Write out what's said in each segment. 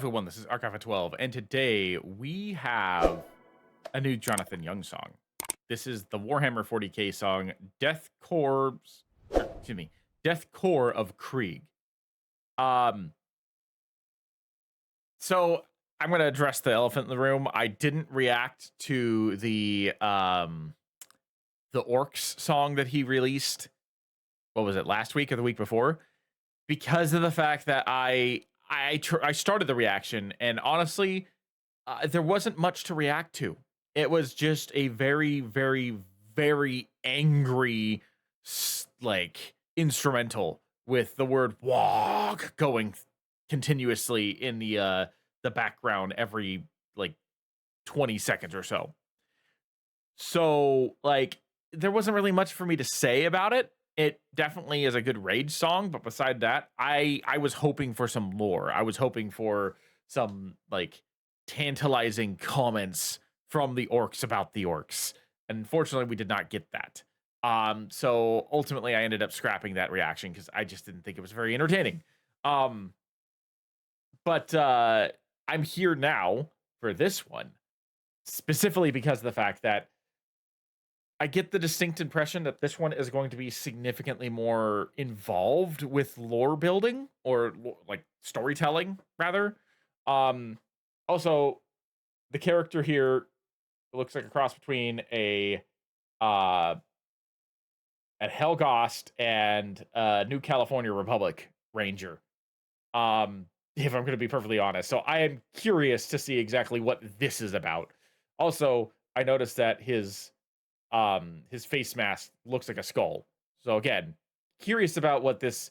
everyone, this is Archive of 12, and today we have a new Jonathan Young song. This is the Warhammer 40K song, Death Korps, excuse me, Death Korps of Krieg. Um, so I'm gonna address the elephant in the room. I didn't react to the Orcs song that he released. What was it, last week or the week before? Because of the fact that I started the reaction, and honestly, there wasn't much to react to. It was just a very, very, very angry, like, instrumental with the word "walk" going continuously in the background every like 20 seconds or so. So, like, there wasn't really much for me to say about it. It definitely is a good rage song, but beside that, I was hoping for some lore. I was hoping for some, like, tantalizing comments from the orcs about the orcs. Unfortunately, we did not get that. So ultimately I ended up scrapping that reaction because I just didn't think it was very entertaining. Um, but I'm here now for this one, specifically because of the fact that I get the distinct impression that this one is going to be significantly more involved with lore building or like storytelling rather. Also, the character here looks like a cross between uh Helgost and New California Republic Ranger. If I'm going to be perfectly honest. So I am curious to see exactly what this is about. Also, I noticed that his face mask looks like a skull. So again, curious about what this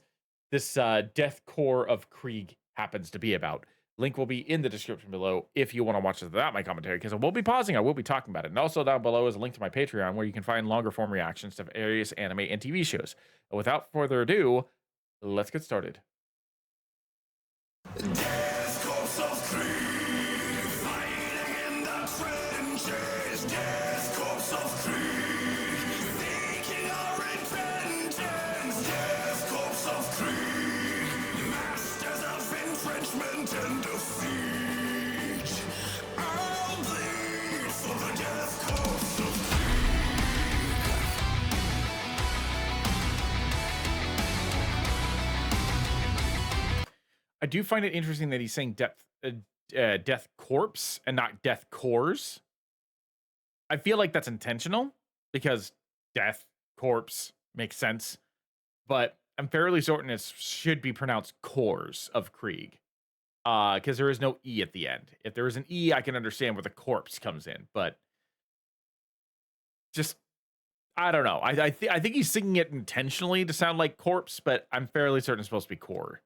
Death Korps of Krieg happens to be about. Link will be in the description below if you want to watch this without my commentary, because I will be pausing, I will be talking about it. And also down below is a link to my Patreon where you can find longer form reactions to various anime and TV shows. And without further ado, let's get started. Death Korps of Krieg, fighting in the trenches. Death Korps of Krieg, seeking our repentance. Death Korps of Krieg, masters of entrenchment and defeat. I'll bleed for the Death Korps of I do find it interesting that he's saying Death Korps and not Death Korps. I feel like that's intentional because Death Korps makes sense, but I'm fairly certain it should be pronounced Korps of Krieg, because there is no E at the end. If there is an E, I can understand where the corpse comes in, but just, I don't know. I think he's singing it intentionally to sound like corpse, but I'm fairly certain it's supposed to be core.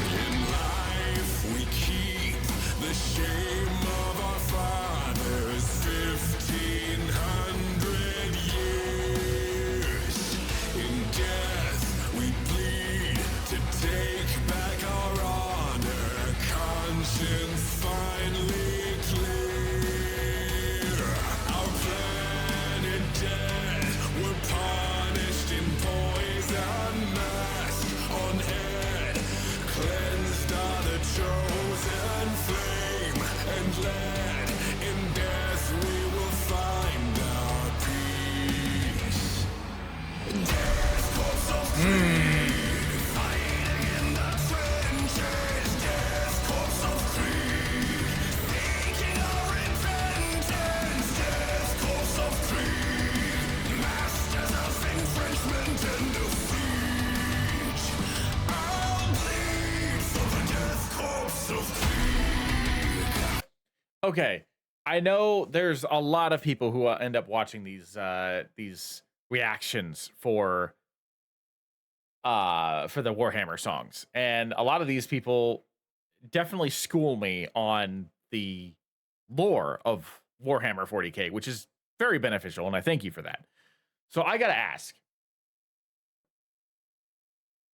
In life we keep the shame of our fathers 1,500 years. In death we bleed to take back our honor, conscience finally clear. Our planet dead, we're punished in poison mask on head. Cleansed are the chosen flame and lead. In death we will find our peace. Death Korps of Krieg, fighting in the trenches. Death Korps of Krieg, seeking our repentance. Death Korps of Krieg, masters of entrenchment and defeat. I'll bleed for the Death Korps of Krieg. Okay, I know there's a lot of people who end up watching these reactions for the Warhammer songs, and a lot of these people definitely school me on the lore of Warhammer 40K, which is very beneficial, and I thank you for that. So I gotta ask,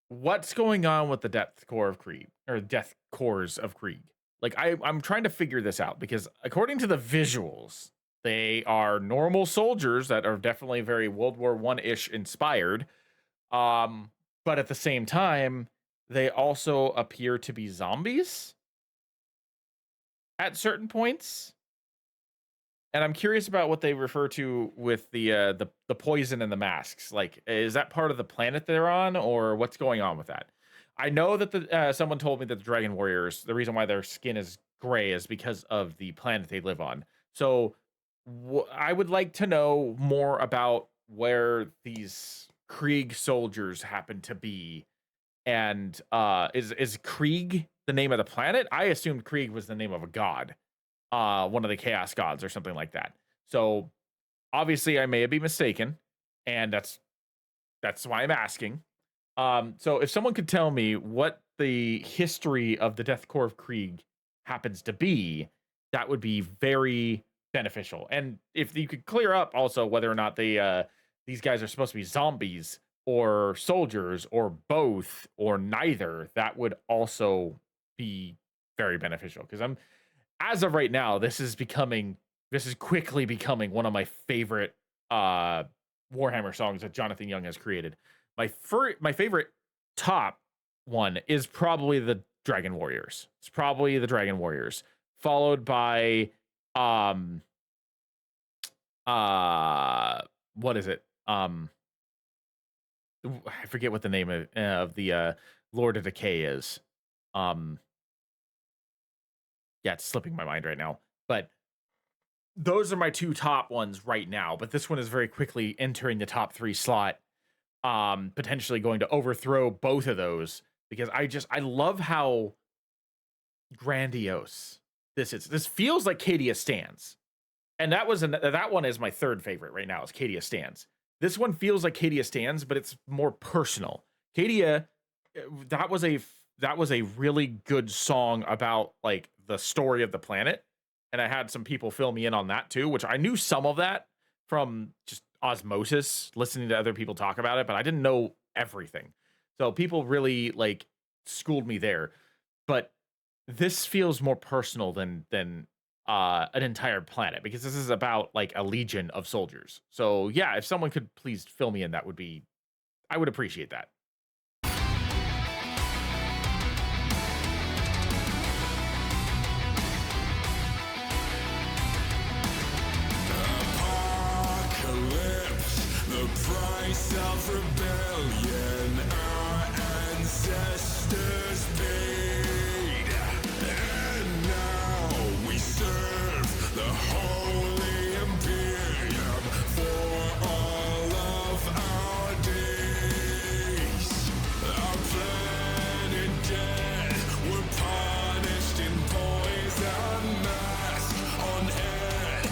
what's going on with the Death Korps of Krieg, or Death Korps of Krieg? Like, I'm trying to figure this out because according to the visuals, they are normal soldiers that are definitely very World War I-ish inspired. But at the same time, they also appear to be zombies at certain points. And I'm curious about what they refer to with the poison and the masks. Like, is that part of the planet they're on, or what's going on with that? I know that someone told me that the Dragon Warriors, the reason why their skin is gray is because of the planet they live on. So, I would like to know more about where these Krieg soldiers happen to be, and is Krieg the name of the planet? I assumed Krieg was the name of a god, one of the chaos gods or something like that. So obviously I may be mistaken, and that's why I'm asking. So if someone could tell me what the history of the Death Korps of Krieg happens to be, that would be very beneficial. And if you could clear up also whether or not these guys are supposed to be zombies or soldiers or both or neither, that would also be very beneficial. Because I'm as of right now, this is quickly becoming one of my favorite Warhammer songs that Jonathan Young has created. My favorite top one is probably the Dragon Warriors. It's probably the Dragon Warriors, followed by um what is it? I forget what the name of the Lord of Decay is. Um yeah, it's slipping my mind right now. But those are my two top ones right now, but this one is very quickly entering the top 3 slot, potentially going to overthrow both of those because I love how grandiose this is. This feels like Cadia Stands. And that one is my third favorite right now is Cadia Stands. This one feels like Cadia Stands, but it's more personal. Cadia, that was a really good song about like the story of the planet, and I had some people fill me in on that too, which I knew some of that from just osmosis, listening to other people talk about it, but I didn't know everything. So people really like schooled me there. But this feels more personal than an entire planet because this is about like a legion of soldiers. So yeah, if someone could please fill me in, I would appreciate that. Apocalypse, the price of rebellion our ancestors paid. And now we serve the Holy Imperium for all of our days. Our planet dead, we're punished in poison mask on head.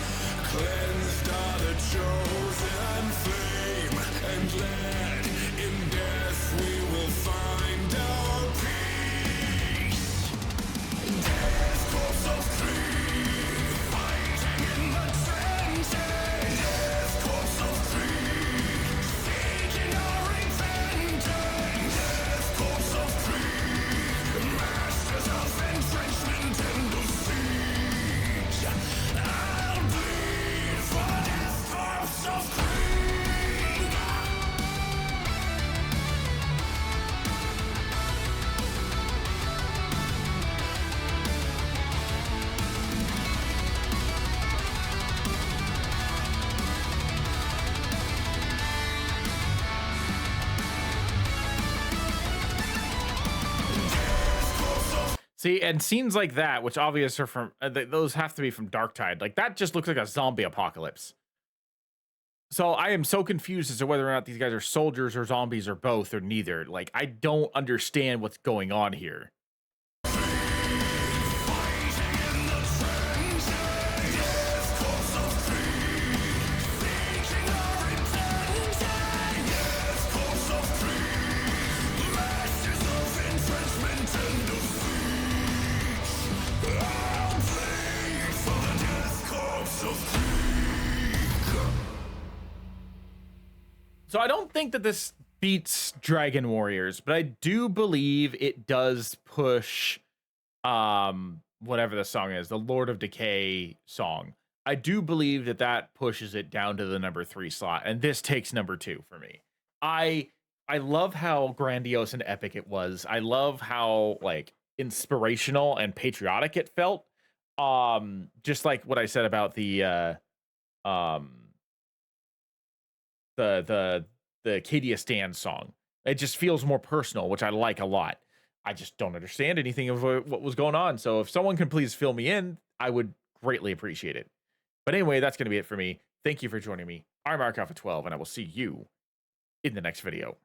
Cleansed are the chosen flame and lead. In death we will find our peace. Death Korps of Krieg, fighting in the trenches. Death Korps of Krieg, seeking our repentance. Death Korps of Krieg, masters of entrenchment and of siege. I'll bleed for Death Korps of Krieg. See, and scenes like that, which obviously are from those have to be from Darktide. Like that just looks like a zombie apocalypse. So I am so confused as to whether or not these guys are soldiers or zombies or both or neither. Like I don't understand what's going on here. So I don't think that this beats Dragon Warriors, but I do believe it does push whatever the song is, the Lord of Decay song. I do believe that pushes it down to the number 3 slot, and this takes number 2 for me. I I love how grandiose and epic it was. I love how like inspirational and patriotic it felt. Just like what I said about um the Cadia Stan song. It just feels more personal, which I like a lot. I just don't understand anything of what was going on. So if someone can please fill me in, I would greatly appreciate it. But anyway, that's going to be it for me. Thank you for joining me. I'm Mark Alpha 12, and I will see you in the next video.